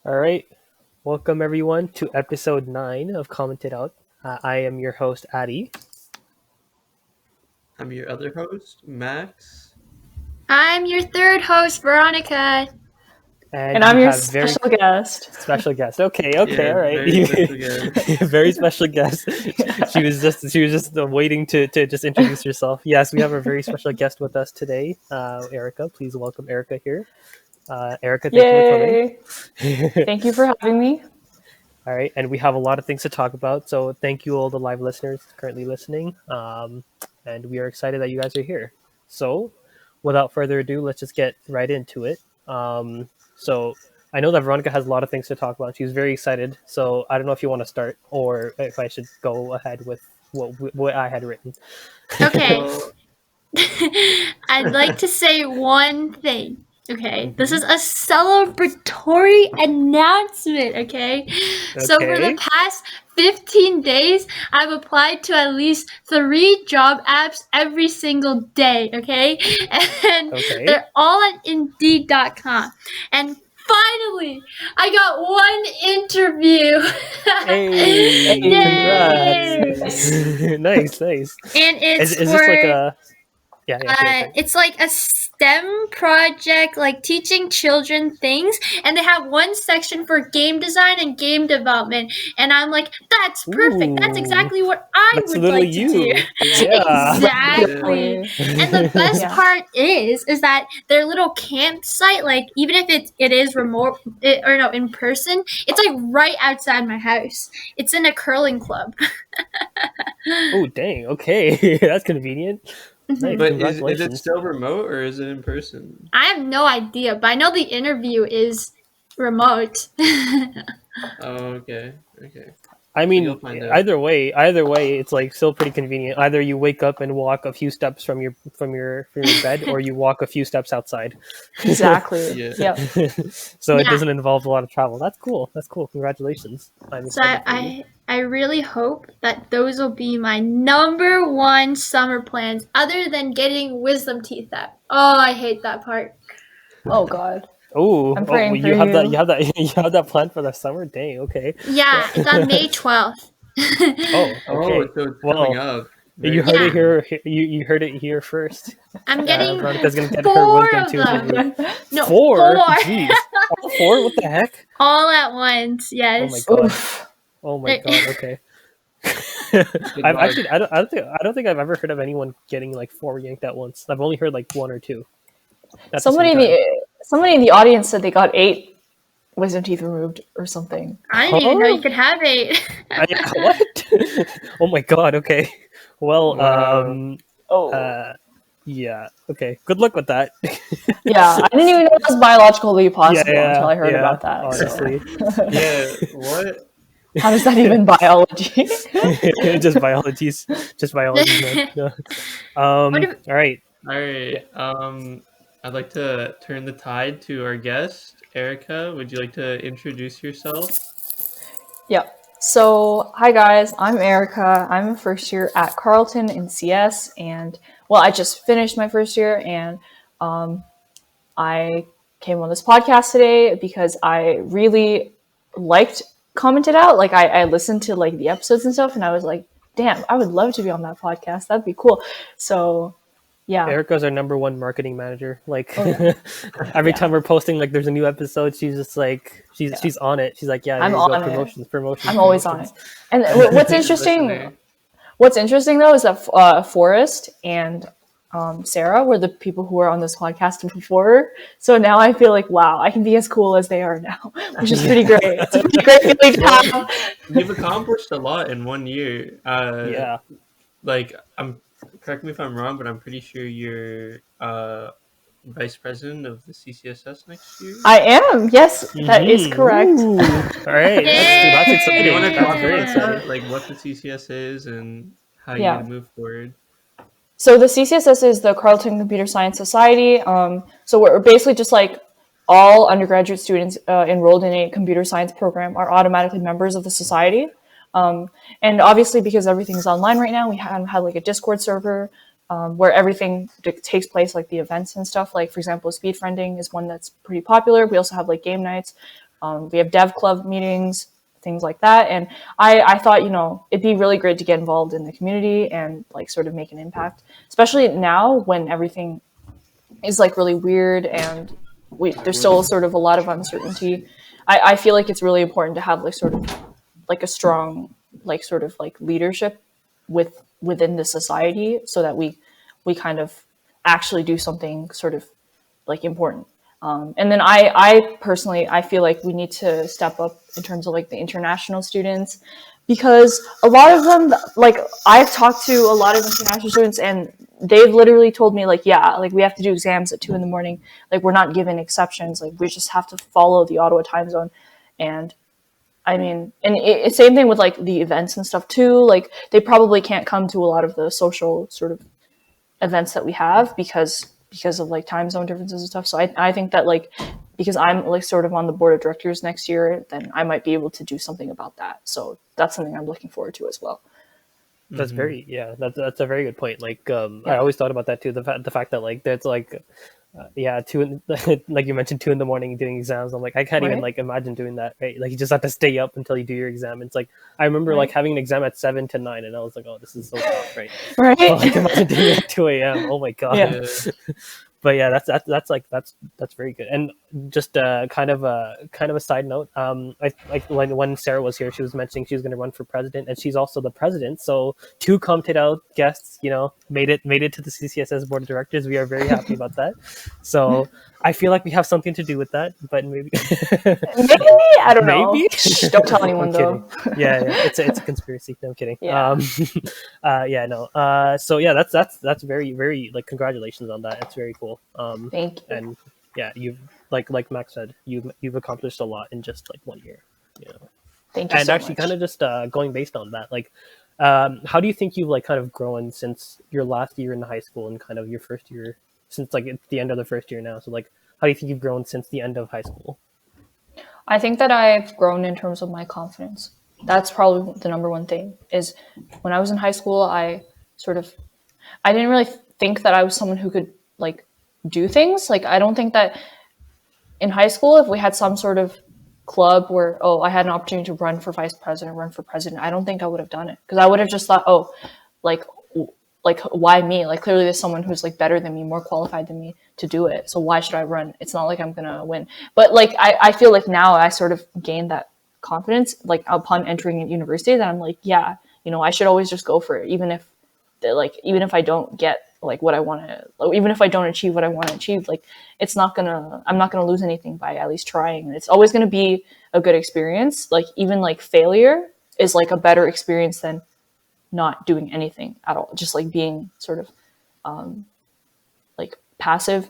All right. Welcome, everyone, to episode 9 of Commented Out. I am your host, Addy. I'm your other host, Max. I'm your third host, Veronica. And And we I'm your have very special guest. special guest. Okay, Yeah, all right. very special guest. Very special guest. She was just waiting to just introduce herself. Yes, we have a very special guest with us today, Erica. Please welcome Erica here. Erica, thank you for Yay! coming. Thank you for having me. All right, and we have a lot of things to talk about. So thank you all the live listeners currently listening, and we are excited that you guys are here. So, without further ado, let's just get right into it. So I know that Veronica has a lot of things to talk about. She's very excited. So I don't know if you want to start or if I should go ahead with what I had written. Okay. Well, I'd like to say one thing. Okay, this Mhm. is a celebratory announcement. Okay, so for the Okay. past 15 days, I've applied to at least 3 job apps every single day. Okay, and Okay. they're all at Indeed.com. And finally, I got one interview. Hey, Yay! congrats! Nice. And it's Is for this like a yeah. it's like a STEM project, like teaching children things, and they have one section for game design and game development. And I'm like, that's perfect. That's Ooh, exactly what I that's would literally like to you. do. Yeah. Exactly. And the best Yeah. part is that their little campsite, like even if it is remote or no in person, it's like right outside my house. It's in a curling club. Oh, dang. Okay, that's convenient. Nice. but is it Congratulations. still remote or is it in person? I have no idea, but I know the interview is remote. Oh, okay. I So you'll mean, find out. either way, it's like still pretty convenient. Either you wake up and walk a few steps from your bed, or you walk a few steps outside. Exactly. Yeah. Yep. So it Yeah. doesn't involve a lot of travel. That's cool. Congratulations. I'm So excited for you. I really hope that those will be my number one summer plans, other than getting wisdom teeth out. Oh, I hate that part. Oh God. Oh, I'm praying you for have that. you. You have that. You have that plan for the summer. Dang. Okay. Yeah, it's on May 12th. Oh, Oh, okay. so it's coming Well, up. you Very heard it Yeah. here. You heard it here first. I'm getting Veronica's gonna get her 4 wisdom of tooth them. removed. No, 4? 4. Jeez. All 4? What the heck? All at once. Oh my Yes. god. Oof. Oh my god. Okay. Good I've luck. actually I don't think I've ever heard of anyone getting like 4 yanked at once. I've only heard like 1 or 2 at the same Somebody in time. somebody in the audience said they got 8 wisdom teeth removed or something. I didn't even know Huh? you could have 8. What? Oh my god. Okay. Well, Wow. Oh. yeah. Okay. Good luck with that. Yeah. I didn't even know it was biologically possible until I heard yeah. about that. So. Honestly, Yeah, what? How is that even biology? just biology's man. No. What if, All right. All right. I'd like to turn the tide to our guest, Erica. Would you like to introduce yourself? Yep. So, hi guys, I'm Erica. I'm a first year at Carleton in CS, and well, I just finished my first year, and I came on this podcast today because I really liked Commented Out. Like, I listened to like the episodes and stuff, and I was like, damn, I would love to be on that podcast. That'd be cool. So, yeah. Erica's our number 1 marketing manager. Like Oh, yeah. every Yeah. time we're posting, like there's a new episode, she's just like she's on it. She's like, yeah, I'm there you go, on it. promotions. I'm always on it. And what's interesting, Listener. though is that Forrest and Sarah were the people who were on this podcast before. So now I feel like, wow, I can be as cool as they are now, which is pretty great. It's a pretty great feeling to Well, have. you've accomplished a lot in 1 year. Yeah. Like correct me if I'm wrong, but I'm pretty sure you're vice president of the CCSS next year. I am. Yes, that is Mhm. correct. Ooh. All right. That's Yay! Do you exciting. want to That's talk very about exciting. that, like what the CCS is and how Yeah. you move forward? So the CCSS is the Carleton Computer Science Society. So we're basically just like all undergraduate students enrolled in a computer science program are automatically members of the society. And obviously, because everything's online right now, we had like a Discord server where everything takes place, like the events and stuff. Like, for example, speed friending is one that's pretty popular. We also have like game nights. We have dev club meetings, things like that. And I thought, it'd be really great to get involved in the community and like sort of make an impact, especially now when everything is like really weird and there's still sort of a lot of uncertainty. I feel like it's really important to have like sort of like a strong like sort of like leadership within the society so that we kind of actually do something sort of like important. And then I personally, I feel like we need to step up in terms of like the international students, because a lot of them, like I've talked to a lot of international students and they've literally told me like, yeah, like we have to do exams at 2 a.m. Like we're not given exceptions. Like we just have to follow the Ottawa time zone. And I mean, and same thing with like the events and stuff too. Like they probably can't come to a lot of the social sort of events that we have because of like time zone differences and stuff. So I think that like because I'm like sort of on the board of directors next year, then I might be able to do something about that. So that's something I'm looking forward to as well. That's very that's a very good point. Like I Yeah. always thought about that too. The fact that like there's like like you mentioned 2 a.m. doing exams. I'm like I can't even Right. like imagine doing that. Right, like you just have to stay up until you do your exam. It's like I remember like Right. having an exam at 7 to 9, and I was like, oh, this is so tough, right? Right. But like imagine doing it at 2 a.m. Oh my god. Yeah. But yeah, that's very good. And just kind of a side note. I like when Sarah was here, she was mentioning she was going to run for president, and she's also the president. So two commented out guests, made it to the CCSS board of directors. We are very happy about that. So I feel like we have something to do with that, but maybe Maybe, I don't know. maybe. Shh, don't tell anyone I'm kidding. though. Yeah, it's a conspiracy. No, I'm kidding. Yeah. Yeah, no. So yeah, that's very very like congratulations on that. It's very cool. Thank you. And yeah, you've like Max said, you've accomplished a lot in just like 1 year. Thank you And so actually, much. kind of just going based on that, like, how do you think you've like kind of grown since your last year in high school and kind of your first year since like it's the end of the first year now? So like, how do you think you've grown since the end of high school? I think that I've grown in terms of my confidence. That's probably the number one thing is when I was in high school, I didn't really think that I was someone who could like do things. Like I don't think that in high school, if we had some sort of club where, I had an opportunity to run for vice president, run for president, I don't think I would have done it because I would have just thought, like, like why me? Like clearly there's someone who's like better than me, more qualified than me to do it. So why should I run? It's not like I'm gonna win. But like I feel like now I sort of gained that confidence like upon entering university that I'm like, yeah, I should always just go for it, even if I don't get like what I want to, even if I don't achieve what I want to achieve, like I'm not gonna lose anything by at least trying. And it's always gonna be a good experience. Like even like failure is like a better experience than not doing anything at all. Just like being sort of like passive.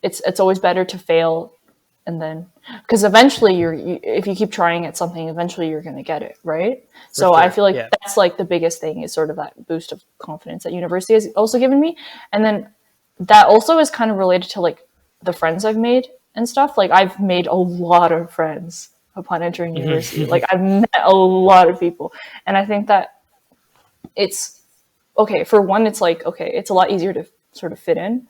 It's always better to fail, and then because eventually if you keep trying at something, eventually you're going to get it right. So sure. I feel like Yeah. that's like the biggest thing is sort of that boost of confidence that university has also given me, and then that also is kind of related to like the friends I've made and stuff. Like I've made a lot of friends upon entering university. Like I've met a lot of people, and I think that it's okay. For one, it's like okay, it's a lot easier to sort of fit in,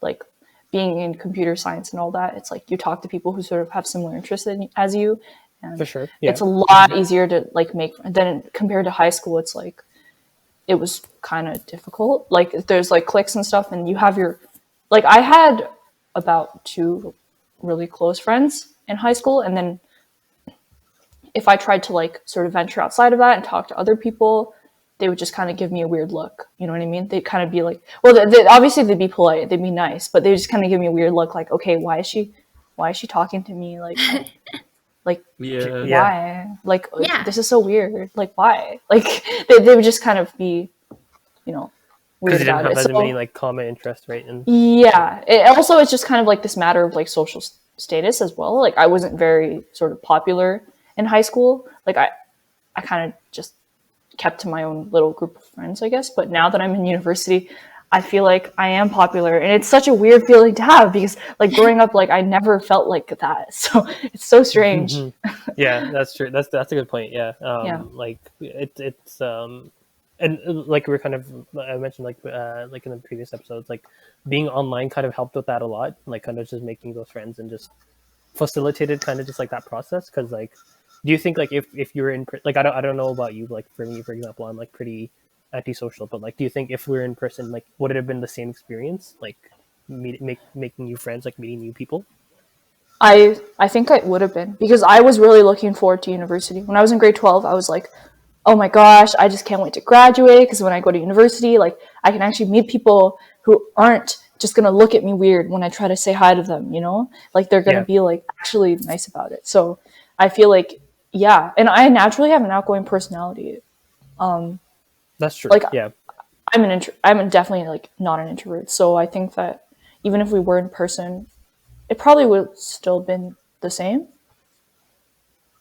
like being in computer science and all that. It's like you talk to people who sort of have similar interests as you, and For sure. Yeah. it's a lot easier to like make. Then compared to high school, it's like it was kind of difficult. Like there's like cliques and stuff, and you have your like I had about 2 really close friends in high school, and then if I tried to like sort of venture outside of that and talk to other people, they would just kind of give me a weird look. You know what I mean? They'd kind of be like, well, obviously they'd be polite, they'd be nice, but they just kind of give me a weird look, like, okay, why is she talking to me? Like, Yeah. why? Like, Yeah. this is so weird. Like, why? Like, they would just kind of be, weird Because you didn't about have it. as many like common interests, right? And Yeah. It also is just kind of like this matter of like social status as well. Like, I wasn't very sort of popular in high school. Like, I kind of just kept to my own little group of friends, I guess. But now that I'm in university, I feel like I am popular, and it's such a weird feeling to have because, like, growing up, like I never felt like that. So it's so strange. yeah, that's true. That's a good point. Yeah. Yeah. Like it's and like we're kind of I mentioned like in the previous episodes, like being online kind of helped with that a lot. Like kind of just making those friends and just facilitated kind of just like that process? Because like, do you think like if you were in like I don't know about you, like for me for example, I'm like pretty antisocial, but like do you think if we were in person, like would it have been the same experience, like making new friends, like meeting new people? I think it would have been, because I was really looking forward to university. When I was in grade 12, I was like, oh my gosh, I just can't wait to graduate, because when I go to university, like I can actually meet people who aren't just going to look at me weird when I try to say hi to them, you know? Like they're going to Yeah, be like actually nice about it. So I feel like, yeah, and I naturally have an outgoing personality. that's true. Like Yeah. I'm definitely like not an introvert. So I think that even if we were in person, it probably would have still been the same.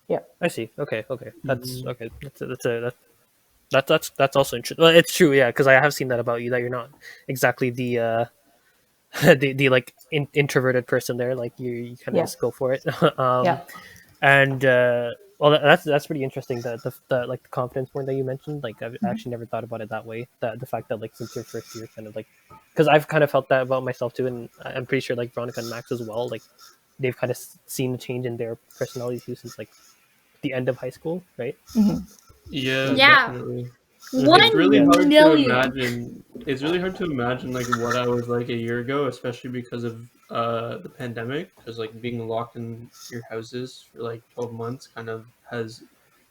Yeah. I see. Okay, that's Mhm. okay. That's also interesting. Well, it's true, yeah, because I have seen that about you, that you're not exactly the the like introverted person there. Like you kind of Yeah. just go for it. Yeah. And well, that's pretty interesting. The like the confidence point that you mentioned. Like I've actually never thought about it that way. That the fact that like since your first year, kind of like, because I've kind of felt that about myself too, and I'm pretty sure like Veronica and Max as well. Like they've kind of seen a change in their personalities too since like the end of high school, right? Yeah, Like Yeah, definitely. It's really yeah. 1 hard to million. imagine. It's really hard to imagine like what I was like a year ago, especially because of the pandemic. Because like being locked in your houses for like 12 months kind of has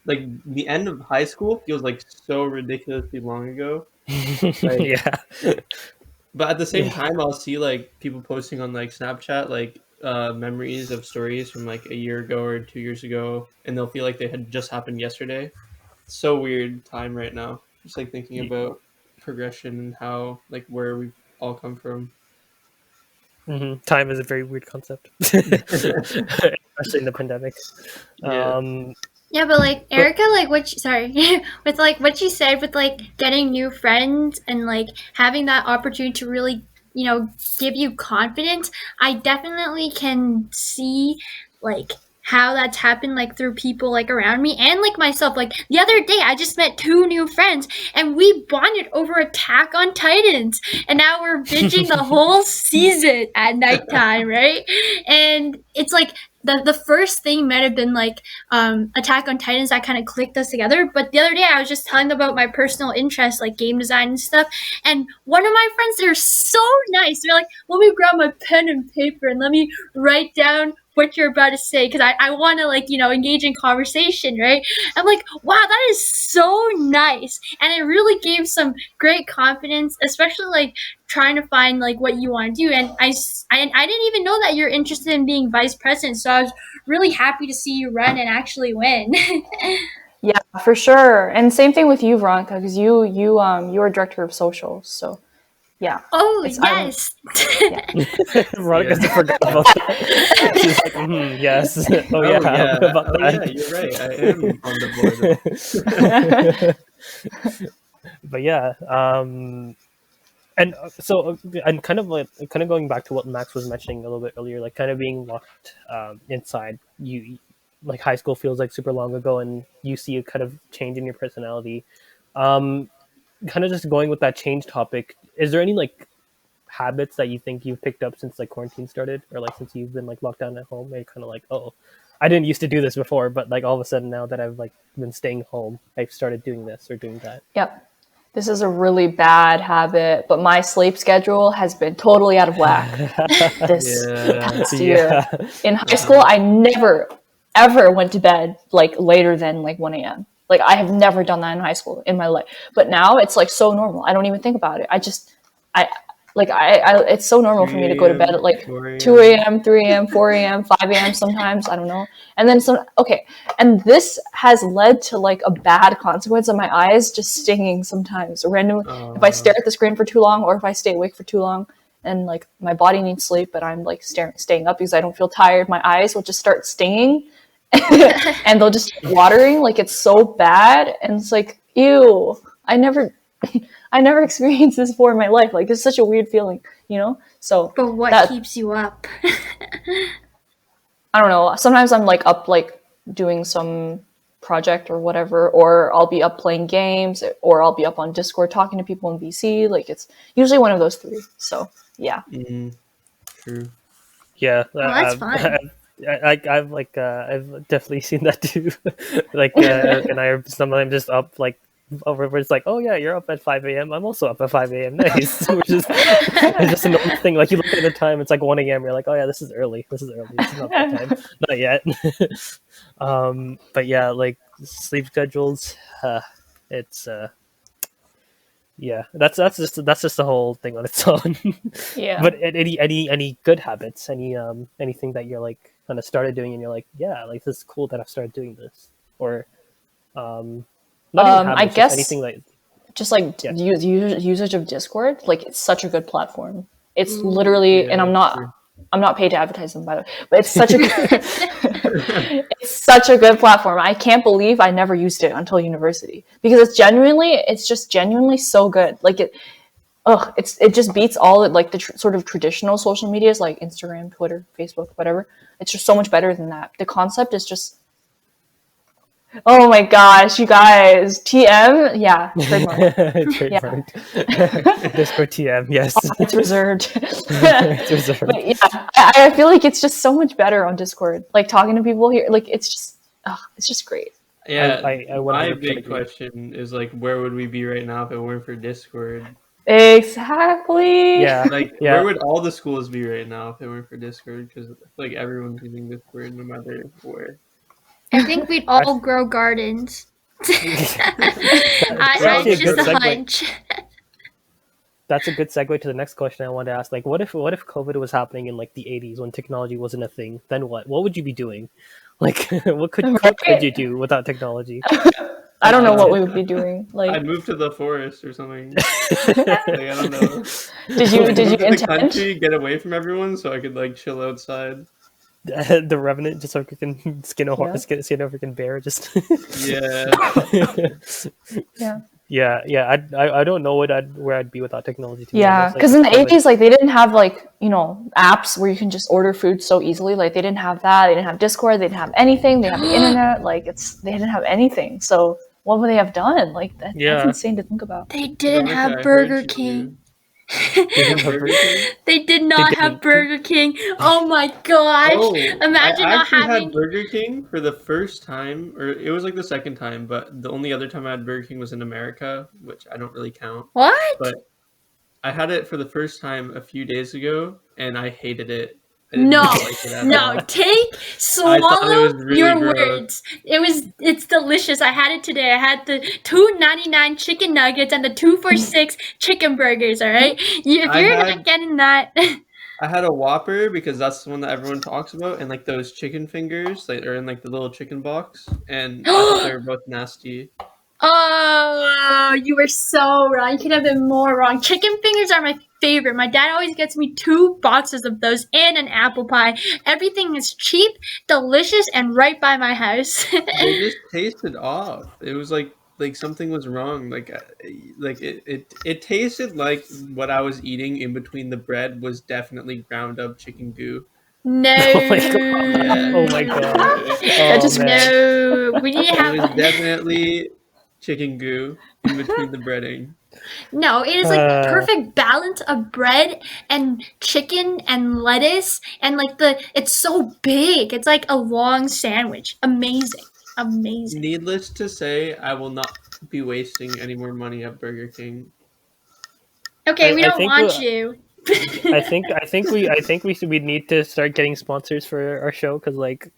like the end of high school feels like so ridiculously long ago. Like, Yeah, but at the same yeah. time, I'll see like people posting on like Snapchat like memories of stories from like a year ago or 2 years ago, and they'll feel like they had just happened yesterday. So weird time right now. Just like thinking about progression and how like where we've all come from. Time is a very weird concept, especially in the pandemic. Yeah. Um, Yeah, but like but Erica, like sorry, with like what she said, with like getting new friends and like having that opportunity to really, give you confidence. I definitely can see like how that's happened, like through people like around me and like myself. Like the other day, I just met two new friends and we bonded over Attack on Titans, and now we're binging the whole season at nighttime, right? And it's like the first thing might have been like Attack on Titans that kind of clicked us together. But the other day, I was just telling them about my personal interests, like game design and stuff. And one of my friends, they're so nice. They're like, let me grab my pen and paper and let me write down what you're about to say, because I want to like engage in conversation, right? I'm like, wow, that is so nice, and it really gave some great confidence, especially like trying to find like what you want to do. And I didn't even know that you're interested in being vice president, so I was really happy to see you run and actually win. Yeah, for sure. And same thing with you, Veronica, because you are director of social. So yeah, Oh it's I'm yes. yeah. Veronica Yeah. just forgot about that. She's like, yes, oh Oh yeah, yeah. about Oh yeah. You're right. I am on the board. that. But yeah, and so and kind of going back to what Max was mentioning a little bit earlier, like kind of being locked inside. Like high school feels like super long ago, and you see a kind of change in your personality. Um, Kind of just going with that change topic. Is there any like habits that you think you've picked up since like quarantine started, or like since you've been like locked down at home? And you're kind of like, oh, I didn't used to do this before, but like all of a sudden now that I've like been staying home, I've started doing this or doing that. Yep. This is a really bad habit, but my sleep schedule has been totally out of whack this Yeah. past year. Yeah. In high school, Uh-huh. I never ever went to bed like later than like 1 a.m. Like I have never done that in high school in my life. But now it's like so normal. I don't even think about it. I like I it's so normal for me to go to 3 bed at a.m., like 2 4 a.m. a.m., 3 a.m., 4 a.m., 5 a.m. sometimes. I don't know. And then some, okay. And this has led to like a bad consequence of my eyes just stinging sometimes randomly. If I stare at the screen for too long or if I stay awake for too long and like my body needs sleep, but I'm like staying up because I don't feel tired, my eyes will just start stinging and they'll just start watering. Like it's so bad. And it's like, ew, I never experienced this before in my life. Like it's such a weird feeling, you know? So But what that, keeps you up? I don't know. Sometimes I'm like up like doing some project or whatever, or I'll be up playing games, or I'll be up on Discord talking to people in VC. Like it's usually one of those three. So yeah. Mm, true. Yeah, Well, that's fun. I've definitely seen that too. Eric and I are sometimes just up like over. It's like, oh yeah, you're up at 5 a.m. I'm also up at 5 a.m. Nice. Which is it's just a normal thing. Like you look at the time, it's like 1 a.m. You're like, oh yeah, this is early. This is early. This is not that time. Not yet. But yeah, like sleep schedules. It's yeah, that's just the whole thing on its own. Yeah. But any good habits, anything that you're like kind of started doing, and you're like, yeah, like this is cool that I've started doing this, or not even I habits, just guess anything like just like yeah. usage of Discord, like it's such a good platform. It's Ooh. literally, and Yeah, that's true. I'm not paid to advertise them, by the way, but it's such a it's such a good platform. I can't believe I never used it until university because it's just genuinely so good. Like it just beats all like the sort of traditional social medias like Instagram, Twitter, Facebook, whatever. It's just so much better than that. The concept is just, oh my gosh, you guys, TM, yeah, trademark. Trademark. Discord TM, yes. It's reserved. It's reserved. But yeah, I feel like it's just so much better on Discord. Like talking to people here, like it's just great. Yeah, I my 100% big agree. question is like, where would we be right now if it weren't for Discord? Exactly. Yeah, Like, yeah. where would all the schools be right now if it weren't for Discord? Because like everyone's using Discord no matter where. I think we'd all grow gardens. That's actually a It's good just a segue. hunch. That's a good segue to the next question I wanted to ask. Like, what if COVID was happening in like the 80s when technology wasn't a thing? Then what? What would you be doing? Like, what could you do without technology? I don't know I'd what say- we would be doing. Like, I'd move to the forest or something. Like, I don't know. did you Move to the intend? country, get away from everyone, so I could like chill outside. The Revenant, just so you can skin a Yeah. skin a freaking bear. Just Yeah. Yeah. yeah. I don't know where I'd be without technology. To be Yeah, honest. because Like, in the COVID. 80s, like they didn't have like, apps where you can just order food so easily. Like they didn't have that. They didn't have Discord. They didn't have anything. They have the internet. Like they didn't have anything. So what would they have done? Like that's Yeah. insane to think about. They didn't Veronica, I have heard Burger you- King. They didn't have Burger Burger King? They did not They have didn't. Burger King. Oh my gosh. Oh, Imagine I not actually having. had Burger King for the first time, or it was like the second time, but the only other time I had Burger King was in America, which I don't really count. What? But I had it for the first time a few days ago, and I hated it. I did No, not like it at no, all. swallow thought it was really your gross. words. It's delicious. I had it today. I had the $2.99 chicken nuggets and the 2 for $6 chicken burgers. All right, if you're not getting that, I had a Whopper because that's the one that everyone talks about, and like those chicken fingers that are in like the little chicken box, and I thought they were both nasty. oh, you were so wrong. You could have been more wrong. Chicken fingers are my favorite. My dad always gets me 2 boxes of those and an apple pie. Everything is cheap, delicious, and right by my house. They just tasted off. It was like something was wrong. Like it tasted like what I was eating in between the bread was definitely ground up chicken goo. No. Oh my god. Oh my god. That Oh just- man. No. We need to It was have. definitely chicken goo in between the breading. No, it is like perfect balance of bread and chicken and lettuce and like it's so big. It's like a long sandwich. Amazing. Amazing. Needless to say, I will not be wasting any more money at Burger King. Okay, we I don't think want you. I think we need to start getting sponsors for our show because like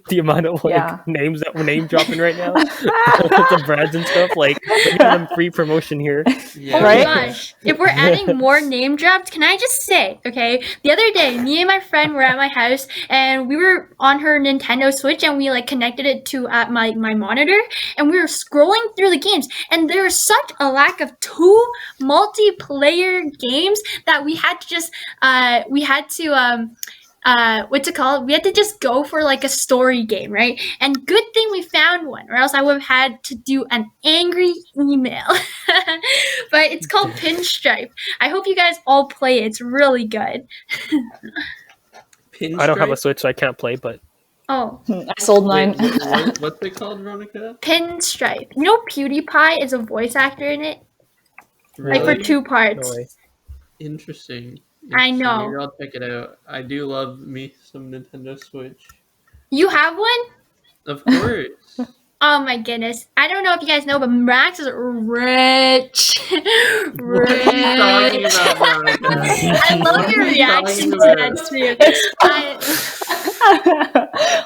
the amount of like Yeah. names that we're name dropping right now, the brands and stuff, like we're giving them free promotion here. Yeah. Oh Right? my gosh. If we're adding more name drops, can I just say, okay, the other day, me and my friend were at my house and we were on her Nintendo Switch and we like connected it to my monitor and we were scrolling through the games and there was such a lack of 2 multiplayer games that we had to just, what's it called? We had to just go for like a story game, right? And good thing we found one, or else I would have had to do an angry email. But it's called Pinstripe. I hope you guys all play it. It's really good. Pinstripe? I don't have a Switch, so I can't play. But Oh, I sold mine. Wait, what's it called, Veronica? Pinstripe. You know PewDiePie is a voice actor in it? Like for Really? 2 parts. no way. Interesting. I know. Maybe I'll check it out. I do love me some Nintendo Switch. You have one? Of course. Oh my goodness. I don't know if you guys know, but Max is rich. What are you talking Rich. about, Veronica? I What love are your you reaction talking to about? that experience.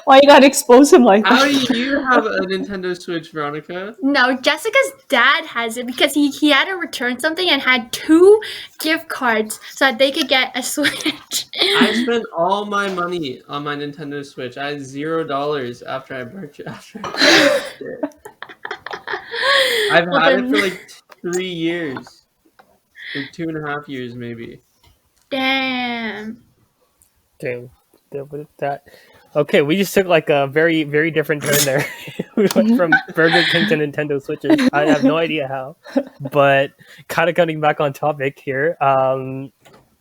Why you gotta expose him like How that? do you have a Nintendo Switch, Veronica? No, Jessica's dad has it because he had to return something and had 2 gift cards so that they could get a Switch. I spent all my money on my Nintendo Switch. I had $0 after I purchased it. I've Well, had it for then, like 3 years. Or 2.5 years, maybe. damn. Damn. That. Okay, we just took like a very, very different turn there. We went from Burger King to Nintendo Switches. I have no idea how, but kind of coming back on topic here.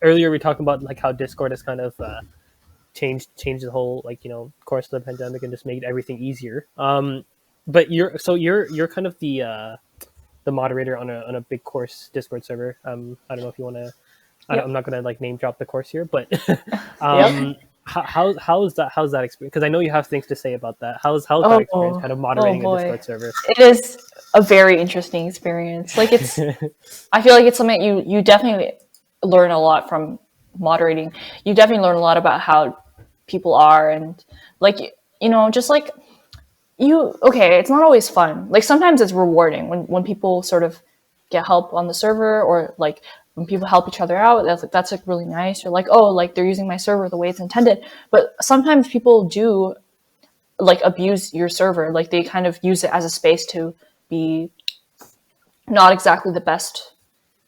Earlier we talked about like how Discord has kind of changed the whole course of the pandemic and just made everything easier. But you're kind of the moderator on a big course Discord server. I don't know if you want to. Yep. I'm not gonna like name drop the course here, but Yep. how's that experience? Because I know you have things to say about that. How's that experience? Kind of moderating a boy. Discord server. It is a very interesting experience. Like it's, I feel like it's something you definitely learn a lot from moderating. You definitely learn a lot about how people are and like just like it's not always fun. Like sometimes it's rewarding when people sort of get help on the server or like when people help each other out. That's like really nice. You're like, oh, like they're using my server the way it's intended. But sometimes people do like abuse your server. Like they kind of use it as a space to be not exactly the best.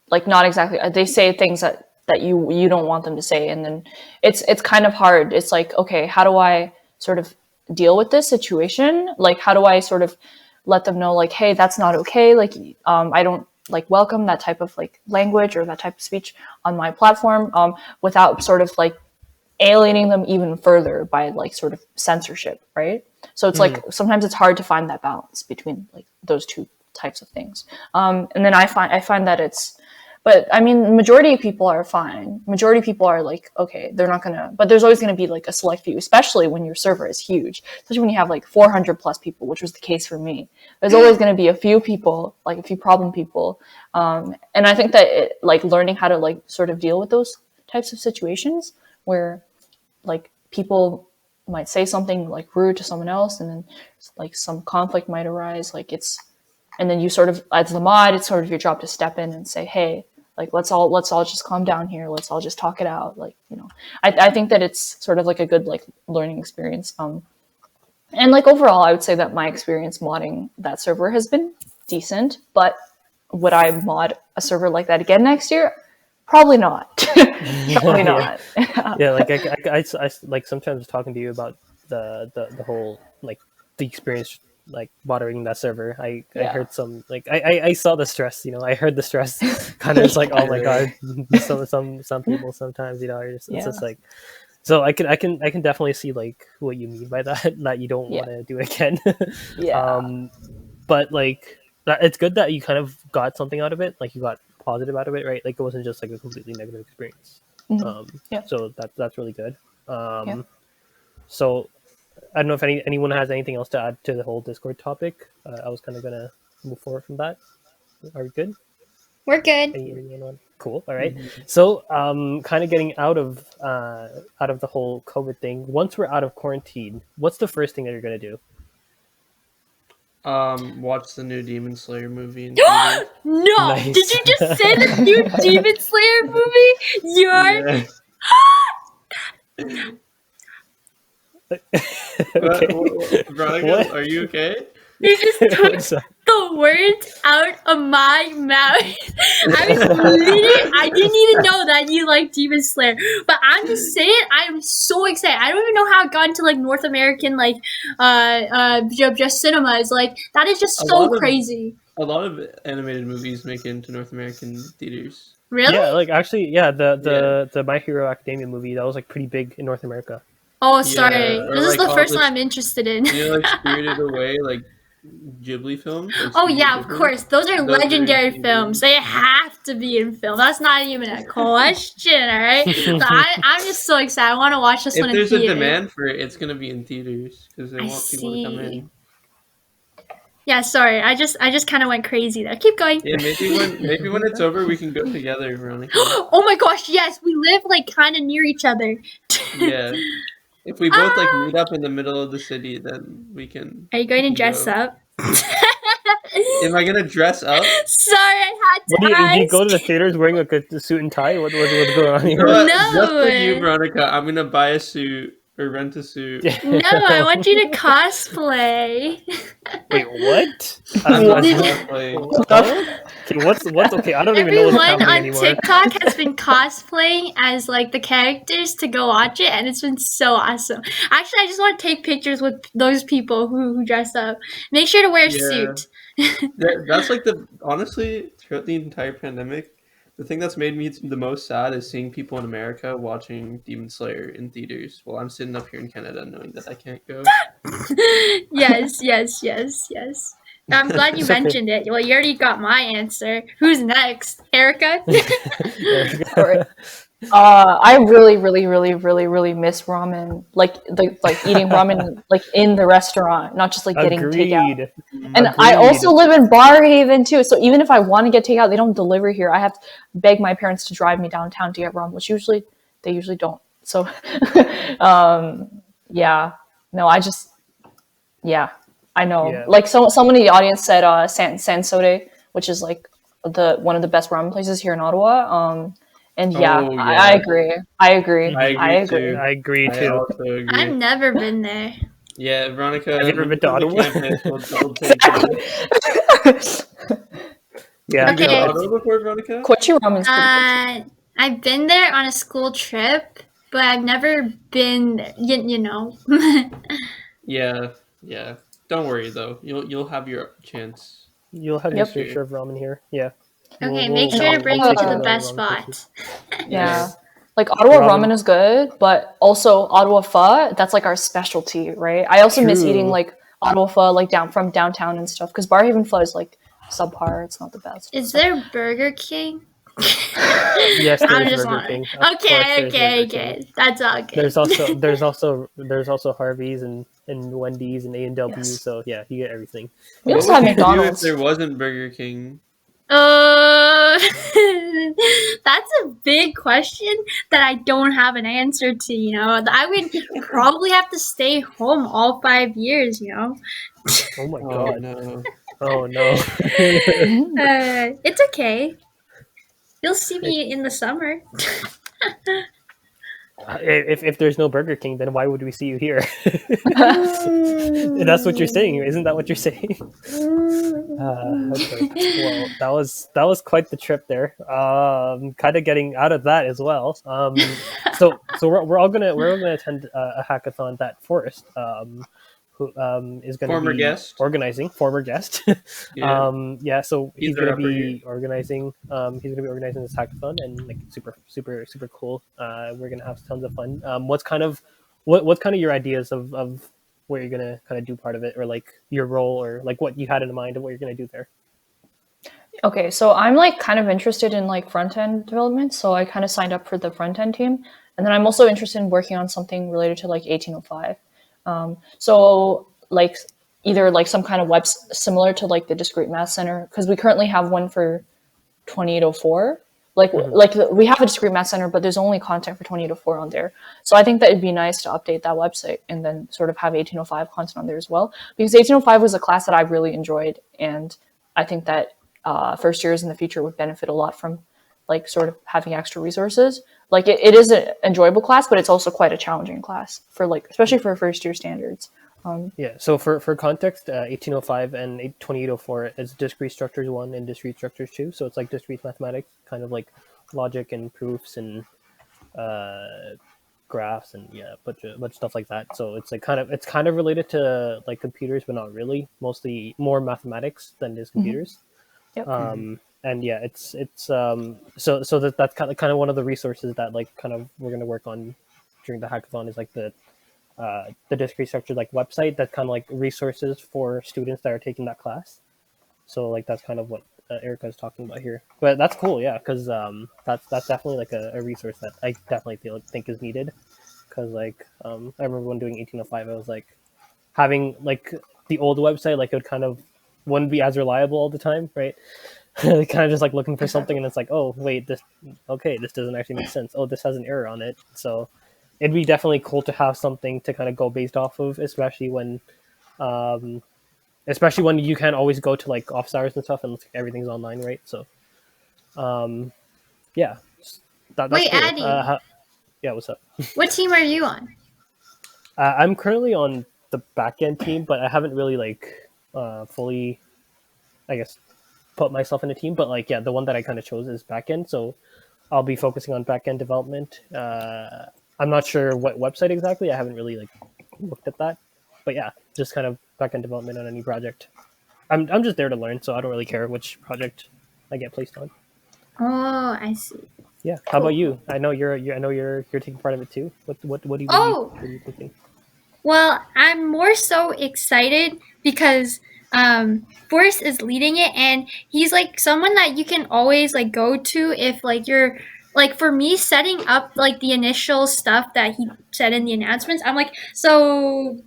Like not exactly. They say things that you don't want them to say, and then it's kind of hard. It's like, okay, how do I sort of deal with this situation? Like how do I sort of let them know like, hey, that's not okay. Like I don't like welcome that type of like language or that type of speech on my platform without sort of like alienating them even further by like sort of censorship, right? So it's like sometimes it's hard to find that balance between like those two types of things. And then I find that it's, but I mean, majority of people are fine. Majority of people are like, okay, they're not gonna, but there's always gonna be like a select few, especially when your server is huge, especially when you have like 400 plus people, which was the case for me. There's always gonna be a few people, like a few problem people. And I think that like learning how to like sort of deal with those types of situations where like people might say something like rude to someone else and then like some conflict might arise, like it's, and then you sort of, as the mod, it's sort of your job to step in and say, hey, like let's all just calm down here, let's all just talk it out, like I think that it's sort of like a good like learning experience. And like overall I would say that my experience modding that server has been decent, but would I mod a server like that again next year? Probably not. Probably not. Yeah, like I like sometimes talking to you about the whole like the experience like moderating that server. I heard some like I saw the stress. I heard the stress. Kind of just like, oh my god, some people sometimes it's just like. So I can definitely see like what you mean by that. That you don't want to do it again. But like it's good that you kind of got something out of it. Like you got positive out of it, right? Like it wasn't just like a completely negative experience. So that's really good. So I don't know if anyone has anything else to add to the whole Discord topic. I was kind of gonna move forward from that. Are we good? We're good. Anyone? Cool. All right. So kind of getting out of the whole COVID thing. Once we're out of quarantine, what's the first thing that you're gonna do? Watch the new Demon Slayer movie in theaters. No! Nice. Did you just say the new Demon Slayer movie? You're Okay. Veronica, What? are you okay? you just took the words out of my mouth. I didn't even know that you like Demon Slayer. But I'm just saying, I'm so excited. I don't even know how it got into like North American like just cinemas. Like that is just so crazy. A lot of animated movies make it into North American theaters. Really? Yeah, like actually, yeah, the My Hero Academia movie that was like pretty big in North America. Oh, sorry. Yeah, This is like the first one I'm interested in. Like Spirited Away, like Ghibli films. Like Oh Studio yeah, of Ghibli. course. Those are Those are legendary in films. theaters. They have to be in film. That's not even a question, all right? So I'm just so excited. I want to watch this one If in there's a theater. demand for it, it's gonna be in theaters because they I want people to come see. in. Yeah, sorry. I just kind of went crazy there. Keep going. Yeah, maybe when it's over, we can go together, Veronica. Oh my gosh, yes, we live like kind of near each other. Yeah, if we both like Ah! meet up in the middle of the city, then Are you we going to can dress go. up? Am I gonna dress up? Sorry, I had What to do you go to the ask. theaters wearing like a suit and tie? What's going on You know here? what? Just for you, No. Veronica, I'm gonna buy a suit or rent a suit. No, I want you to cosplay. Wait, what? I'm not Did- cosplaying. Huh? Okay, what's okay? I don't even know what's Everyone happening on anymore. TikTok has been cosplaying as like the characters to go watch it, and it's been so awesome. Actually, I just want to take pictures with those people who dressed up. Make sure to wear a Yeah, suit. that's like honestly throughout the entire pandemic, the thing that's made me the most sad is seeing people in America watching Demon Slayer in theaters while I'm sitting up here in Canada knowing that I can't go. Yes. I'm glad you It's okay. mentioned it. Well, you already got my answer. Who's next? Erica? Alright. I really, really, really, really, really miss ramen. Like eating ramen like in the restaurant, not just like getting takeout. Agreed. And I also live in Barhaven too, so even if I want to get takeout, they don't deliver here. I have to beg my parents to drive me downtown to get ramen, which they usually don't. So, yeah, no, yeah, I know. Yeah. Like someone in the audience said, Sansode, which is like the one of the best ramen places here in Ottawa. And yeah, Oh I yeah, agree. I agree. I I agree agree. too. I agree I too. also agree. I've never been there. Yeah, Veronica, Have you ever when you been to come to Ottawa? campus, we'll take you. Yeah, Have you been to Okay. no, Ottawa before, Veronica? Kochi ramen's pretty good. I've been there on a school trip, but I've never been there. You know. Yeah. Don't worry though. You'll have your chance you'll have your next Yep. fair year. share of ramen here. Yeah. Okay, make And sure to bring We'll me take to you the to best ramen places. spot. Yeah. Yes. Like Ottawa Ramen. ramen is good, but also Ottawa pho, that's like our specialty, right? I also miss eating True. like Ottawa pho like from downtown and stuff because Barhaven pho is like subpar. It's not the best. Is So. there Burger King? Yes, I'm there's just Burger wondering. King. Of course, there's Burger King. Okay. That's all good. There's also Harvey's and Wendy's and A&W. Yes. So yeah, you get everything. We What also would have you do if McDonald's. there wasn't Burger King? Uh, that's a big question that I don't have an answer to. You know, I would probably have to stay home all 5 years. You know, Oh my Oh god. no. Oh no. it's okay. You'll see me in the summer. If there's no Burger King, then why would we see you here? That's what you're saying, isn't that what you're saying? Okay. Well, that was quite the trip there. Kind of getting out of that as well. So we're all gonna attend a hackathon that Forrest, who is going to Former be guest. organizing, former guest. Yeah. So He's he's going our to upper be organizing. He's going to be organizing this hackathon, and like super cool. We're going to have tons of fun. What's kind of your ideas of what you're going to kind of do part of it, or like your role, or like what you had in mind of what you're going to do there? Okay, so I'm like kind of interested in like front end development, so I kind of signed up for the front end team, and then I'm also interested in working on something related to like 1805. So like either like some kind of web similar to like the discrete math center because we currently have one for 2804. Like we have a discrete math center, but there's only content for 2804 on there. So I think that it'd be nice to update that website and then sort of have 1805 content on there as well because 1805 was a class that I really enjoyed, and I think that first years in the future would benefit a lot from like sort of having extra resources. Like it is an enjoyable class, but it's also quite a challenging class for like, especially for first year standards. Yeah. So for context, 1805 and 2804 is discrete structures 1 and discrete structures 2. So it's like discrete mathematics, kind of like logic and proofs and graphs and yeah, bunch of stuff like that. So it's like kind of related to like computers, but not really. Mostly more mathematics than it is computers. Yep. And yeah, it's so that's kind of one of the resources that like kind of we're gonna work on during the hackathon is like the the district structure like website that's kind of like resources for students that are taking that class. So like that's kind of what Erica is talking about here. But that's cool, yeah, because that's definitely like a resource that I definitely think is needed. Because like I remember when doing 1805, I was like having like the old website, like it would kind of wouldn't be as reliable all the time, right? Kind of just like looking for something, and it's like, oh wait, this okay, this doesn't actually make sense. Oh, this has an error on it. So it'd be definitely cool to have something to kind of go based off of, um, especially when you can't always go to like office hours and stuff, and everything's online, right? So yeah, that's Wait, cool. Addy, Yeah, what's up? what team are you on? I'm currently on the back end team, but I haven't really like fully, I guess, put myself in a team. But like, yeah, the one that I kind of chose is back end, so I'll be focusing on back end development. I'm not sure what website exactly. I haven't really like looked at that, but yeah, just kind of back end development on any project. I'm just there to learn, so I don't really care which project I get placed on. Oh, I see. Yeah. How about Cool. you? I know you're taking part of it too. Oh, what are you thinking? well, I'm more so excited because Forrest is leading it, and he's like someone that you can always like go to if like you're like for me setting up like the initial stuff that he said in the announcements. I'm like, so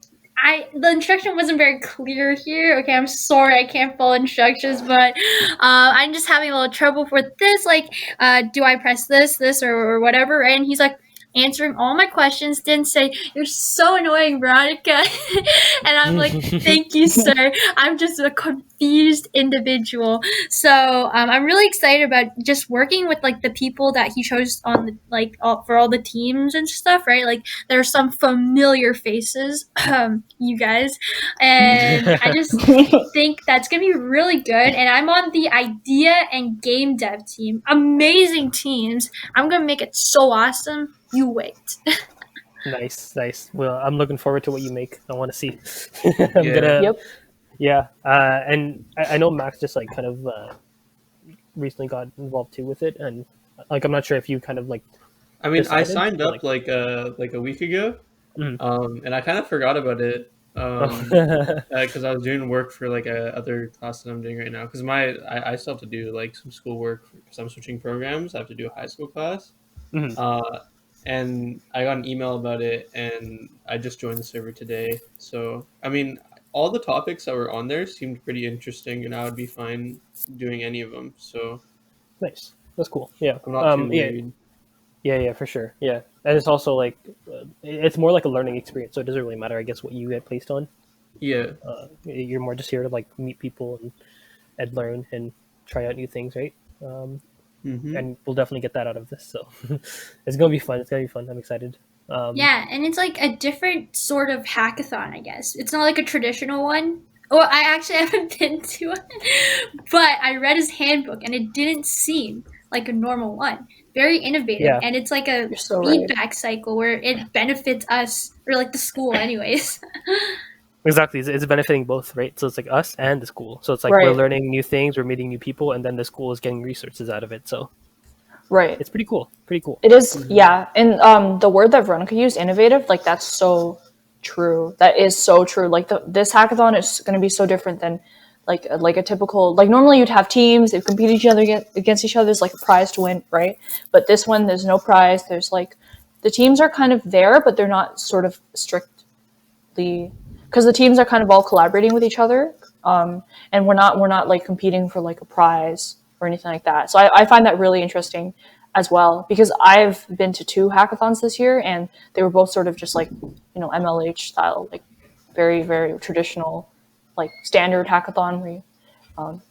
the instruction wasn't very clear here. Okay, I'm sorry I can't follow instructions, but I'm just having a little trouble with this. Like, do I press this, or whatever? Right? And he's like answering all my questions. Didn't say you're so annoying, Veronica. And I'm like, thank you, sir. I'm just a confused individual. So I'm really excited about just working with like the people that he chose on the like for all the teams and stuff, right? Like there are some familiar faces, you guys, and I just think that's gonna be really good. And I'm on the idea and game dev team. Amazing teams. I'm gonna make it so awesome. You wait. Nice, nice. Well, I'm looking forward to what you make. I want to see. I'm Yeah. gonna, Yep. yeah. And I know Max just like kind of recently got involved too with it, and like I'm not sure if you kind of like I mean, I decided, signed but up like a week ago, mm. and I kind of forgot about it Oh. because I was doing work for like a other class that I'm doing right now. Because I still have to do like some school work because I'm switching programs. I have to do a high school class, Mhm. uh, and I got an email about it, and I just joined the server today. So I mean, all the topics that were on there seemed pretty interesting, and I would be fine doing any of them. So Nice. That's cool. Yeah. I'm not too Yeah. worried. Yeah. Yeah. For sure. Yeah. And it's also like it's more like a learning experience, so it doesn't really matter, I guess, what you get placed on. Yeah. You're more just here to like meet people and learn and try out new things, right? Mm-hmm. And we'll definitely get that out of this. So it's gonna be fun. It's gonna be fun. I'm excited. Um, Yeah, and it's like a different sort of hackathon, I guess. It's not like a traditional one. Well, I actually haven't been to one, but I read his handbook and it didn't seem like a normal one. Very innovative, yeah, and it's like a You're so right. feedback cycle where it benefits us, or like the school, anyways. exactly. It's benefiting both, right? So it's like us and the school. So it's like we're Right. learning new things, we're meeting new people, and then the school is getting resources out of it. So Right. it's pretty cool. Pretty cool. It is, Mm-hmm. yeah. And the word that Veronica used, innovative, like that's so true. That is so true. Like this hackathon is going to be so different than like a typical, like normally you'd have teams, they compete each other against each other. There's like a prize to win, right? But this one, there's no prize. There's like the teams are kind of there, but they're not sort of strictly, because the teams are kind of all collaborating with each other, and we're not like competing for like a prize or anything like that. So I find that really interesting as well, because I've been to 2 hackathons this year, and they were both sort of just like MLH style, like very very traditional, like standard hackathon.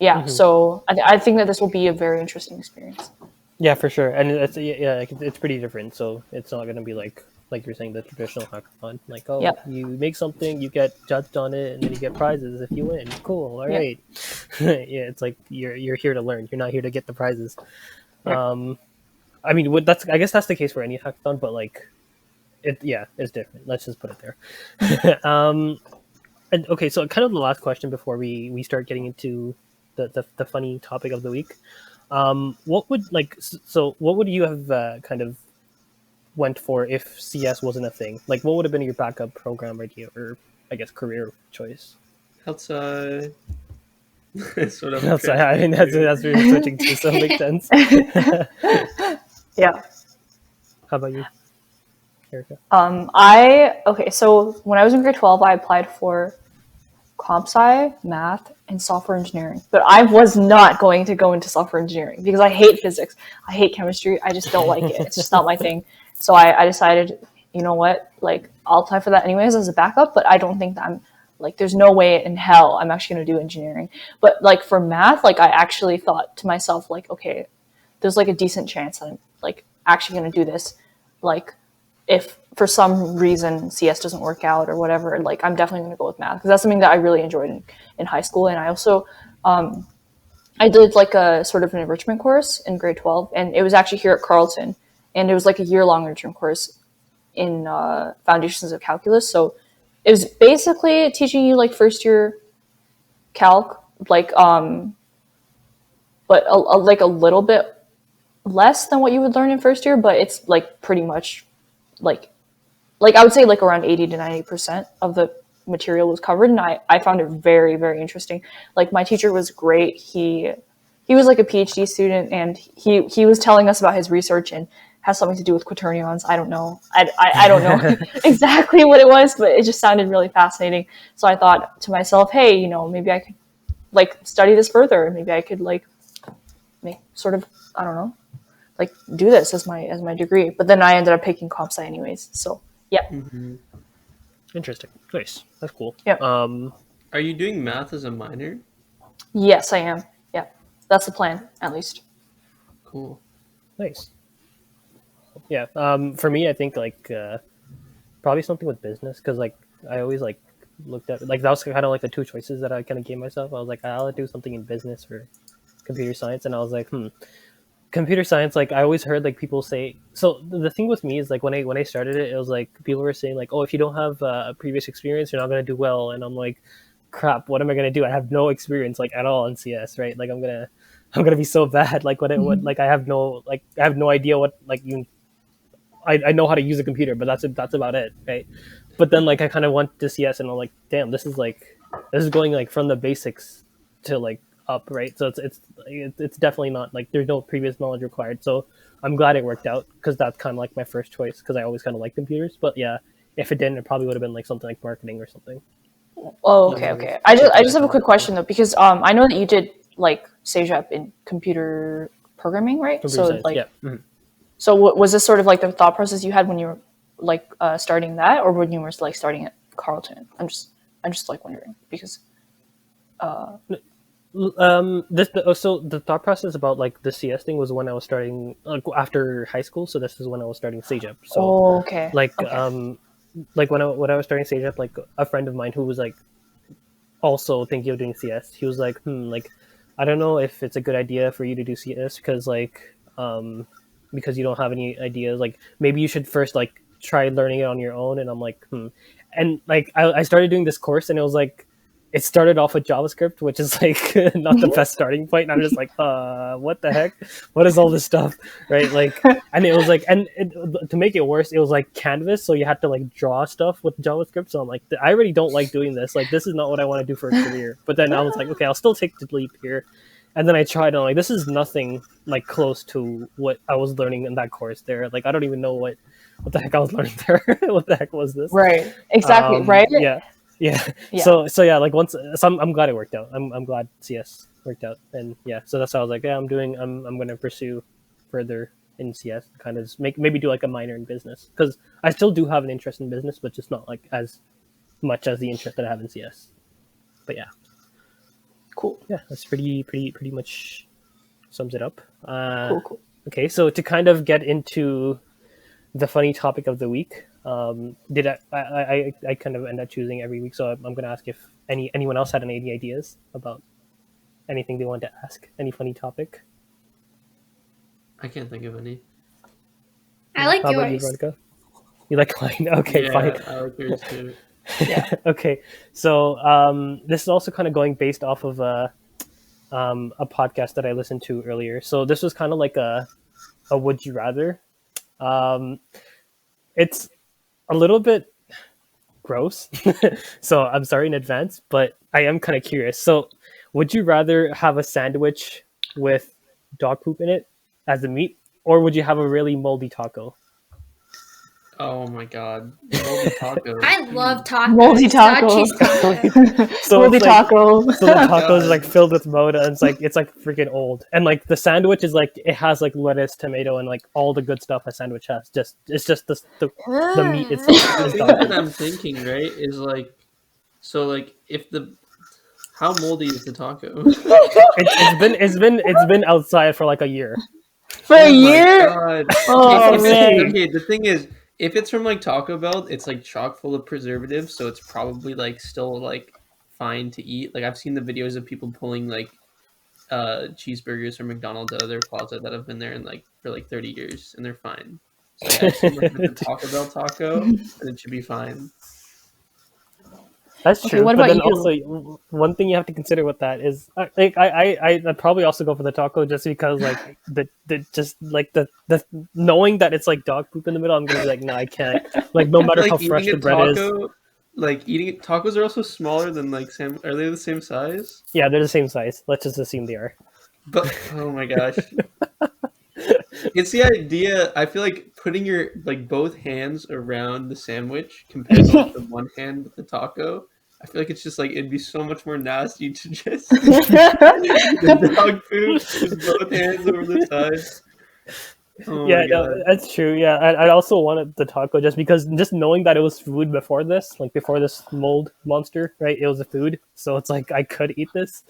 Yeah, Hmm. so I think that this will be a very interesting experience. Yeah, for sure. And it's pretty different. So it's not gonna be like you're saying the traditional hackathon. Like, oh, Yep. you make something, you get judged on it, and then you get prizes if you win. Cool. All Yep. right. Yeah, it's like you're here to learn. You're not here to get the prizes. Right. I mean, I guess that's the case for any hackathon, but like, it's different. Let's just put it there. And okay, so kind of the last question before we start getting into the funny topic of the week. What would like so what would you have kind of went for if CS wasn't a thing? Like, what would have been your backup program idea or I guess career choice? Outside. That's what I'm That's I mean transitioning to. that's where you're switching to, so it makes sense. Yeah. How about you, Erica? So when I was in grade 12, I applied for comp sci, math, and software engineering. But I was not going to go into software engineering because I hate physics. I hate chemistry. I just don't like it. It's just not my thing. So I decided, you know what, like I'll apply for that anyways as a backup, but I don't think that I'm like there's no way in hell I'm actually going to do engineering. But like for math, like I actually thought to myself like, okay, there's like a decent chance that I'm like actually going to do this. Like if for some reason CS doesn't work out or whatever, like I'm definitely going to go with math because that's something that I really enjoyed in high school. And I also, I did like a sort of an enrichment course in grade 12 and it was actually here at Carleton and it was like a year-long enrichment course in foundations of calculus. So it was basically teaching you like first year calc, like, but like a little bit less than what you would learn in first year, but it's like pretty much like I would say like around 80 to 90% of the material was covered. And I found it very, very interesting. Like my teacher was great. He was like a PhD student and he was telling us about his research and has something to do with quaternions. I don't know. I don't know exactly what it was, but it just sounded really fascinating. So I thought to myself, hey, you know, maybe I could like study this further. Maybe I could like make sort of, I don't know, like do this as my degree. But then I ended up picking comp sci anyways. So yeah. Mm-hmm. Interesting. Nice. That's cool. Yeah. Are you doing math as a minor? Yes, I am. Yeah. That's the plan, at least. Cool. Nice. Yeah. For me, I think like probably something with business because like I always like looked at like that was kind of like the two choices that I kind of gave myself. I was like I'll do something in business or computer science, and I was like computer science. Like I always heard like people say. So the thing with me is like when I started it, it was like people were saying like, oh, if you don't have a previous experience, you're not gonna do well, and I'm like, crap, what am I gonna do? I have no experience like at all in CS, right? Like I'm gonna be so bad. Like what like I have no idea what like you I know how to use a computer, but that's about it, right? But then like I kind of went to CS and I'm like, damn, this is going like from the basics to like up, right? So it's definitely not like there's no previous knowledge required. So I'm glad it worked out because that's kind of like my first choice because I always kind of like computers. But yeah, if it didn't, it probably would have been like something like marketing or something. Oh, okay, okay. I just have a quick question though because I know that you did like CEGEP in computer programming, right? Computer So science, like, yeah. Mm-hmm. so was this sort of like the thought process you had when you were like starting that, or when you were like starting at Carleton? I'm just like wondering because. So the thought process about like the CS thing was when I was starting like after high school. So this is when I was starting CEGEP. So Oh, okay. like Okay. like when I was starting CEGEP, like a friend of mine who was like also thinking of doing CS, he was like, like I don't know if it's a good idea for you to do CS because you don't have any ideas. Like maybe you should first like try learning it on your own. And I'm like, and like I started doing this course and it was like it started off with JavaScript, which is like not the best starting point. And I'm just like, what the heck? What is all this stuff? Right? Like, and it was like, to make it worse, it was like Canvas. So you had to like draw stuff with JavaScript. So I'm like, I already don't like doing this. Like, this is not what I want to do for a career. But then I was like, okay, I'll still take the leap here. And then I tried and I'm like, this is nothing like close to what I was learning in that course there. Like, I don't even know what the heck I was learning there. What the heck was this? Right. Exactly. Right. Yeah. Yeah. Yeah. So yeah, like I'm glad it worked out. I'm glad CS worked out, and yeah. So that's how I was like, yeah, I'm gonna pursue further in CS, kind of maybe do like a minor in business because I still do have an interest in business, but just not like as much as the interest that I have in CS. But yeah, Cool. yeah, that's pretty much sums it up. Cool. Okay, so to kind of get into the funny topic of the week. Did I kind of end up choosing every week, so I'm going to ask if anyone else had any ideas about anything they want to ask, any funny topic. I can't think of any. I like How about you, yours. Veronica? You like mine? Okay, Yeah, fine. I like yours too. Okay, so this is also kind of going based off of a podcast that I listened to earlier. So this was kind of like a would you rather. it's a little bit gross. So I'm sorry in advance, but I am kind of curious. So would you rather have a sandwich with dog poop in it as the meat, or would you have a really moldy taco? Oh my god, moldy tacos. I love tacos. Moldy taco. Not cheese taco. So Moldy it's like taco. so the Oh my taco is God. like filled with moda, and it's like freaking old. And like the sandwich is like it has like lettuce, tomato, and like all the good stuff a sandwich has. Just it's just the meat itself The is thing dog that poop. I'm thinking, right, is like, so like if the how moldy is the taco? It's been outside for like a year. For a Oh my year? god. Oh, If man. okay, the thing is, if it's from like Taco Bell, it's like chock full of preservatives, so it's probably like still like fine to eat. Like I've seen the videos of people pulling like cheeseburgers from McDonald's out of their closet that have been there in like for like 30 years and they're fine. So I assume like if it's a Taco Bell taco, then it should be fine. That's Okay, true, what but about then you? also one thing you have to consider with that is like I'd probably also go for the taco just because like the just like the knowing that it's like dog poop in the middle, I'm gonna be like, no, I can't. Like no I feel matter how like fresh eating the a bread is, taco, like eating tacos are also smaller than like Sam. Are they the same size? yeah, they're the same size. Let's just assume they are. But oh my gosh, it's the idea. I feel like putting your like both hands around the sandwich compared to like the one hand with the taco. I feel like it's just like it'd be so much more nasty to just the dog poop, just both hands over the side. Oh Yeah, my no, god. that's true. Yeah, I also wanted the taco just because just knowing that it was food before this, like before this mold monster, right? It was a food, so it's like I could eat this,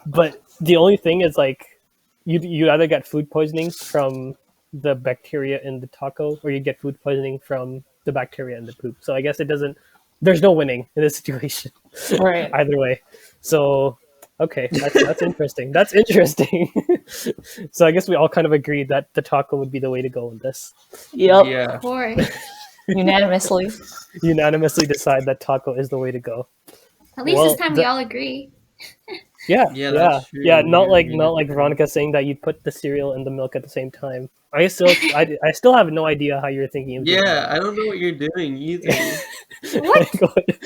but the only thing is like you either get food poisoning from the bacteria in the taco, or you get food poisoning from the bacteria in the poop. So I guess it doesn't. There's no winning in this situation, Right. either way. So okay, that's interesting. That's interesting. So I guess we all kind of agreed that the taco would be the way to go in this. Yep. Yeah. Of course. Unanimously. Unanimously decide that taco is the way to go. At least this Well, time we all agree. yeah, Yeah, yeah, that's true. yeah. Not Yeah, like yeah, not like yeah. Veronica saying that you put the cereal and the milk at the same time. I still have no idea how you're thinking of doing Yeah, I don't know what you're doing either. that. What? Like,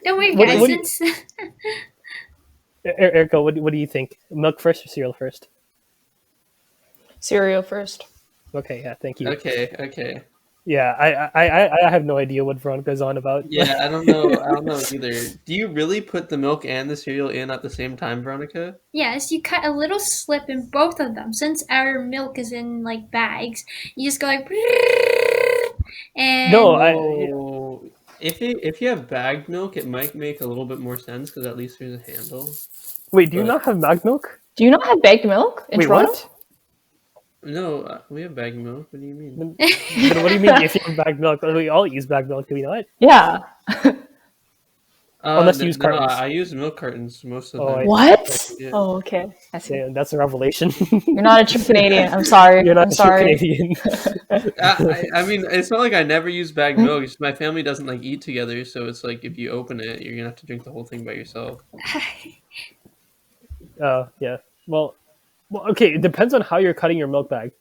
Don't worry, what, guys. what do you, Since Erica, what do you think? Milk first or cereal first? Cereal first. Okay, yeah, thank you. Okay. Yeah, I have no idea what Veronica's on about. Yeah, I don't know. I don't know either. Do you really put the milk and the cereal in at the same time, Veronica? yes, you cut a little slip in both of them. Since our milk is in like bags, you just go like, and No, No. If you have bagged milk, it might make a little bit more sense because at least there's a handle. wait. Do you But not have mag milk? Do you not have baked milk in Wait, Toronto? what? no, we have bagged milk. What do you mean? Then what do you mean if you have bagged milk? We all use bagged milk, do we not? Yeah. Unless you use No, cartons. I use milk cartons most of the Oh, time. What? Yeah. Oh, okay. I see. Yeah, that's a revelation. You're not a true Canadian. I'm sorry. You're not I'm a true sorry. Canadian. I mean, it's not like I never use bagged milk. It's just my family doesn't like eat together, so it's like if you open it, you're gonna have to drink the whole thing by yourself. Yeah. Well, okay. It depends on how you're cutting your milk bag.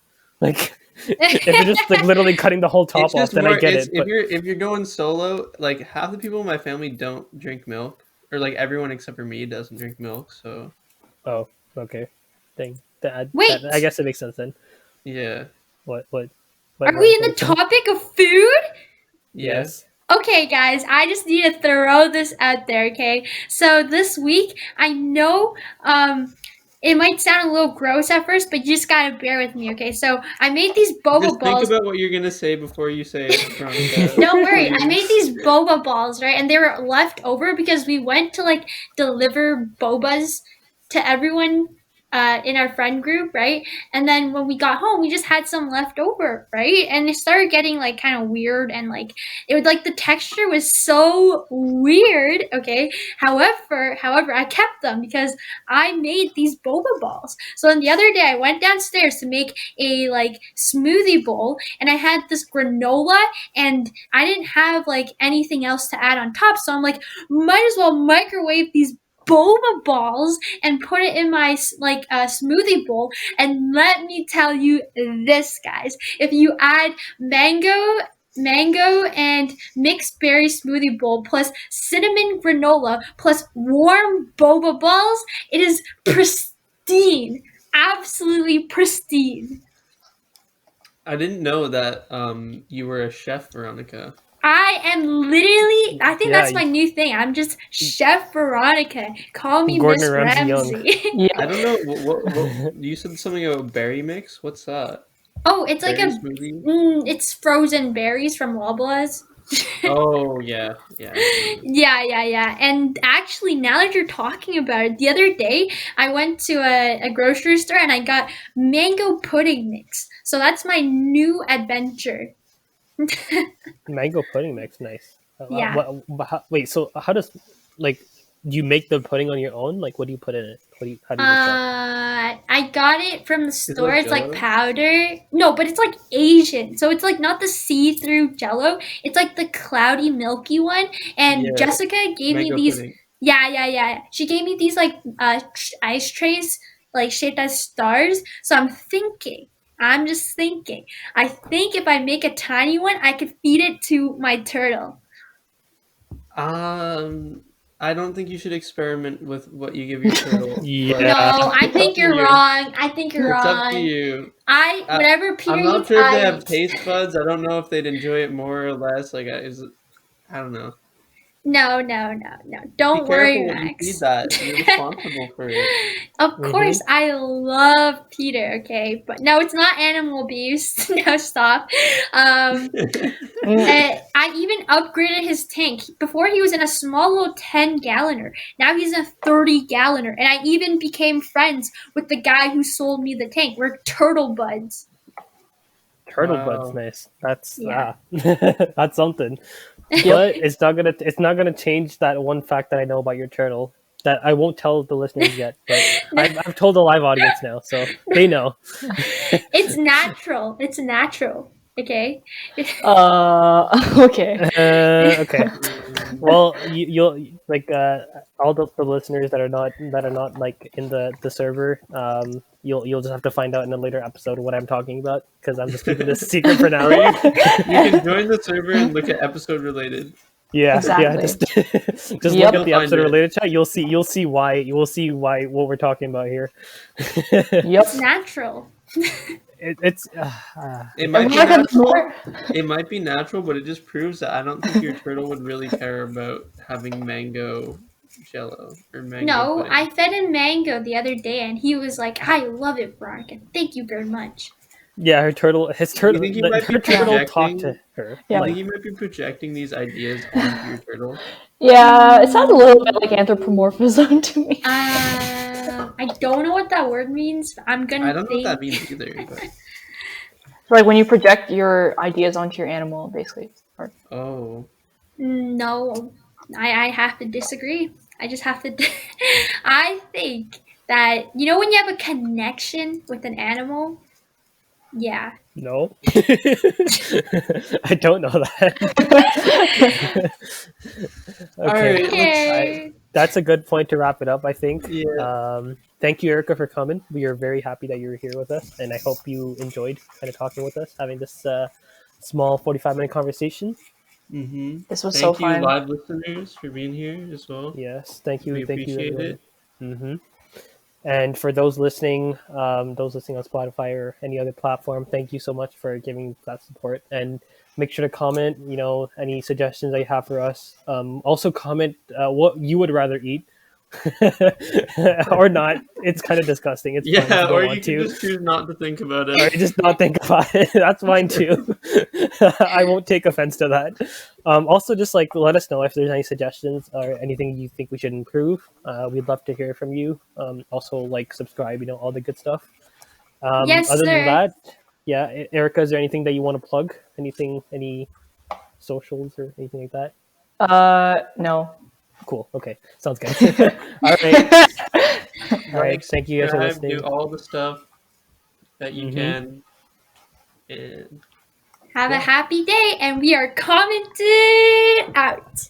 Like, if you're just like literally cutting the whole top It's off, just then more. I get It's it. But if you're going solo, like half the people in my family don't drink milk, or like everyone except for me doesn't drink milk. So oh, okay. Thing that, Wait. I guess it makes sense then. yeah, What? are we in the topic of food? yeah. Yes. Okay, guys, I just need to throw this out there, okay? So this week, I know it might sound a little gross at first, but you just gotta bear with me, okay? So I made these boba Just think balls. about what you're gonna say before you say it. Veronica. Don't worry, I Please. made these boba balls, right? And they were left over because we went to like deliver bobas to everyone in our friend group, right? And then when we got home, we just had some left over, right? And it started getting like kind of weird and like it would like the texture was so weird, okay? However, I kept them because I made these boba balls. So then the other day I went downstairs to make a like smoothie bowl and I had this granola and I didn't have like anything else to add on top. So I'm like, might as well microwave these boba balls and put it in my like smoothie bowl. And let me tell you this, guys, if you add mango mango and mixed berry smoothie bowl plus cinnamon granola plus warm boba balls. It is pristine. Absolutely pristine. I didn't know that you were a chef, Veronica. I am literally, I think Yeah, that's my new thing. I'm just Chef Veronica. Call me Gordon Miss Ramsay Young. Ramsay. Yeah. I don't know what you said something about berry mix. What's that? Oh, it's like Berry a, smoothie? it's frozen berries from Loblaws. Oh yeah, yeah. Yeah. And actually, now that you're talking about it, the other day I went to a grocery store and I got mango pudding mix. So that's my new adventure. Mango pudding mix, nice. Yeah. Wait, so how does like do you make the pudding on your own? Like, what do you put in it? How do you make that? I got it from the Is it store. like It's like Jell-O? powder. No, but it's like Asian. So it's like not the see-through Jello. It's like the cloudy, milky one. And Yeah, Jessica gave me mango these. pudding. Yeah. She gave me these like ice trays, like shaped as stars. So I'm thinking. I'm just thinking. I think if I make a tiny one, I could feed it to my turtle. I don't think you should experiment with what you give your turtle. But Yeah. No, I it's up think to you're you. wrong. I think you're It's up to wrong. you. Whatever Peter I'm not eats, sure if they I have eat. taste buds. I don't know if they'd enjoy it more or less. I don't know. No. Be Don't worry, careful what you feed Max. that. You're responsible for it. Of course, I love Peter, okay? But no, it's not animal abuse. No, stop. I even upgraded his tank. Before he was in a small little 10-galloner. Now he's a 30-galloner. And I even became friends with the guy who sold me the tank. We're turtle buds. Turtle buds, Wow. nice. That's Yeah. that's something. But it's not gonna change that one fact that I know about your turtle that I won't tell the listeners yet. But I've told the live audience now, so they know. It's natural. It's natural. Okay? Okay. Okay. Well, you'll like all the listeners that are not like in the server. You'll just have to find out in a later episode what I'm talking about because I'm just keeping this a secret for now. Or you can join the server and look at episode related. Yeah, Exactly. just look Yep. at You'll the find episode it. related chat. You'll see why what we're talking about here. Yep. It's natural. It And might be we're not gonna natural. more. It might be natural, but it just proves that I don't think your turtle would really care about having mango jello or mango No, pudding. I fed him mango the other day and he was like, I love it, Veronica. Thank you very much. Yeah, his turtle, You think you might be her turtle talked projecting? to her. Yeah. You think you might be projecting these ideas onto your turtle? Yeah, it sounds a little bit like anthropomorphism to me. I don't know what that word means. But I'm gonna I don't know what that think. means either. But Like when you project your ideas onto your animal, basically. Or, oh, No, I have to disagree. I just have to. I think that when you have a connection with an animal. Yeah. No, I don't know that. all right. Okay. That's a good point to wrap it up. I think. Yeah. Thank you, Erica, for coming. We are very happy that you were here with us, and I hope you enjoyed kind of talking with us, having this small 45-minute conversation. Mm-hmm. this was Thank so you, fun. live listeners, for being here as well. Yes, thank you, We thank you, appreciate everyone. it. hmm And for those listening on Spotify or any other platform, thank you so much for giving that support. And make sure to comment, any suggestions that you have for us. Also comment what you would rather eat or not. It's kind of disgusting. It's fine if you Yeah, don't or want you can to. just choose not to think about Or it. just not think about it. That's fine too. I won't take offense to that. Also, just like let us know if there's any suggestions or anything you think we should improve. We'd love to hear from you. Also, like subscribe, all the good stuff. Yes, Other than sir. that, yeah, Erica, is there anything that you want to plug? Any socials or anything like that? No. Cool. Okay, sounds good. All right. All right. Like, Thank you guys for subscribe, listening. do all the stuff that you Mhm. can. And Have a Yeah. happy day, and we are commented out.